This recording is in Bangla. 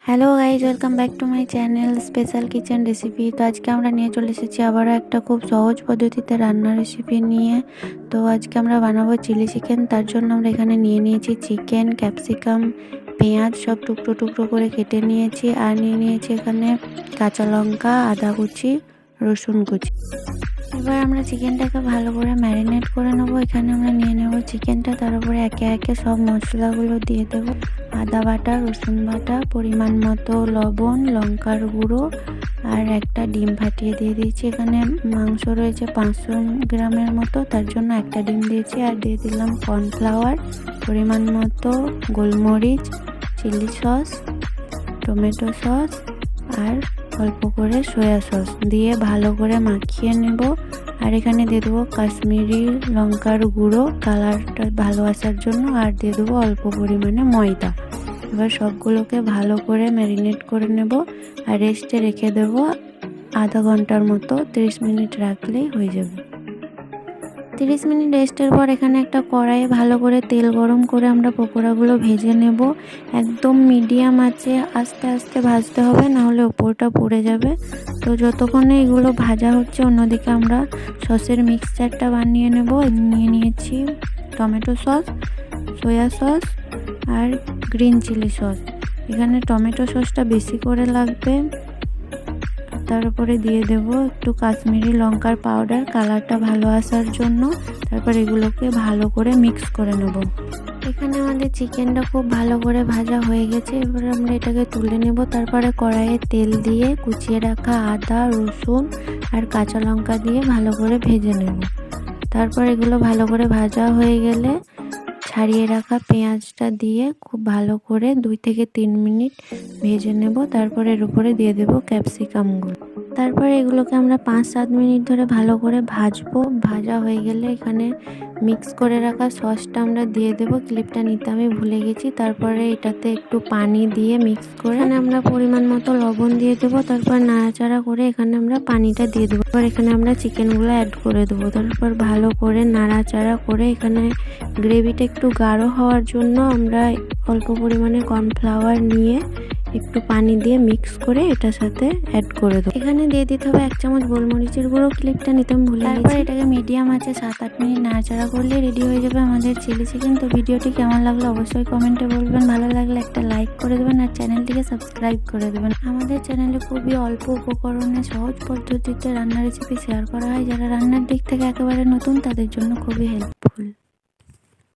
Hello guys, welcome back to my channel special kitchen recipe. তো আজকে আমরা নিয়ে চলে এসেছি আবারও একটা খুব সহজ পদ্ধতিতে রান্নার রেসিপি নিয়ে। তো আজকে আমরা বানাবো চিলি চিকেন। তার জন্য আমরা এখানে নিয়ে নিয়েছি চিকেন, ক্যাপসিকাম, পেঁয়াজ সব টুকরো টুকরো করে কেটে নিয়েছি। আর নিয়ে নিয়েছি এখানে কাঁচা লঙ্কা, আদা কুচি, রসুন কুচি। এবার আমরা চিকেনটাকে ভালো করে ম্যারিনেট করে নেবো। এখানে আমরা নিয়ে নেব চিকেনটা, তার উপরে একে একে সব মশলাগুলো দিয়ে দেবো। আদা বাটা, রসুন বাটা, পরিমাণ মতো লবণ, লঙ্কার গুঁড়ো আর একটা ডিম ফাটিয়ে দিয়ে দিয়েছি। এখানে মাংস রয়েছে 500 গ্রামের মতো, তার জন্য একটা ডিম দিয়েছি। আর দিয়ে দিলাম কর্নফ্লাওয়ার, পরিমাণ মতো গোলমরিচ, চিলি সস, টমেটো সস আর অল্প করে সয়া সস দিয়ে ভালো করে মাখিয়ে নেব। আর এখানে দিয়ে দেবো কাশ্মীরি লঙ্কার গুঁড়ো কালারটা ভালো আসার জন্য। আর দিয়ে দেবো অল্প পরিমাণে ময়দা। এবার সবগুলোকে ভালো করে ম্যারিনেট করে নেব আর রেস্টে রেখে দেবো আধা ঘন্টার মতো। 30 মিনিট রাখলেই হয়ে যাবে। 30 মিনিট রেস্টের পর এখানে একটা কড়াইয়ে ভালো করে তেল গরম করে আমরা পকোড়াগুলো ভেজে নেব। একদম মিডিয়াম আঁচে আস্তে আস্তে ভাজতে হবে, নাহলে ওপরটা পুড়ে যাবে। তো যতক্ষণে এগুলো ভাজা হচ্ছে, অন্যদিকে আমরা সসের মিক্সচারটা বানিয়ে নেব। নিয়ে নিয়েছি টমেটো সস, সয়া সস আর গ্রিন চিলি সস। এখানে টমেটো সসটা বেশি করে লাগবে। তার উপরে দিয়ে দেব একটু কাশ্মীরি লঙ্কার পাউডার, কালারটা ভালো আসার জন্য। তারপর এগুলোকে ভালো করে মিক্স করে নেব। এখানে আমাদের চিকেনটা খুব ভালো করে ভাজা হয়ে গেছে। এবার আমরা এটাকে তুলে নেব। তারপরে কড়াইয়ে তেল দিয়ে কুচিয়ে রাখা আদা, রসুন আর কাঁচা লঙ্কা দিয়ে ভালো করে ভেজে নেব। তারপর এগুলো ভালো করে ভাজা হয়ে গেলে ছাড়িয়ে রাখা পেঁয়াজটা দিয়ে খুব ভালো করে 2 থেকে 3 মিনিট ভেজে নেব। তারপর এর উপরে দিয়ে দেব ক্যাপসিকামগুলো। তারপরে এগুলোকে আমরা 5-7 মিনিট ধরে ভালো করে ভাজবো। ভাজা হয়ে গেলে এখানে মিক্স করে রাখা সসটা আমরা দিয়ে দেব। ক্লিপটা নিতে আমি ভুলে গেছি। তারপরে এটাতে একটু পানি দিয়ে মিক্স করে এখানে আমরা পরিমাণ মতো লবণ দিয়ে দেবো। তারপর নাড়াচাড়া করে এখানে আমরা পানিটা দিয়ে দেবো। এবার এখানে আমরা চিকেনগুলো অ্যাড করে দেবো। তারপর ভালো করে নাড়াচাড়া করে এখানে গ্রেভিটা একটু গাঢ় হওয়ার জন্য আমরা অল্প পরিমাণে কর্নফ্লাওয়ার নিয়ে একটু পানি দিয়ে মিক্স করে এটার সাথে অ্যাড করে দেবো। এখানে দিয়ে দিতে হবে 1 চামচ গোলমরিচের গুঁড়ো। ক্লিপটা নিতে আমি ভুলে গেছি। তারপর এটাকে মিডিয়াম আছে 7-8 মিনিট নাড়াচাড়া করলে রেডি হয়ে যাবে আমাদের চিলি চিকেন। তো ভিডিওটি কেমন লাগলো অবশ্যই কমেন্টে বলবেন। ভালো লাগলে একটা লাইক করে দেবেন আর চ্যানেলটিকে সাবস্ক্রাইব করে দেবেন। আমাদের চ্যানেলে খুবই অল্প উপকরণে সহজ পদ্ধতিতে রান্নার রেসিপি শেয়ার করা হয়। যারা রান্নার দিক থেকে একেবারে নতুন, তাদের জন্য খুবই হেল্প।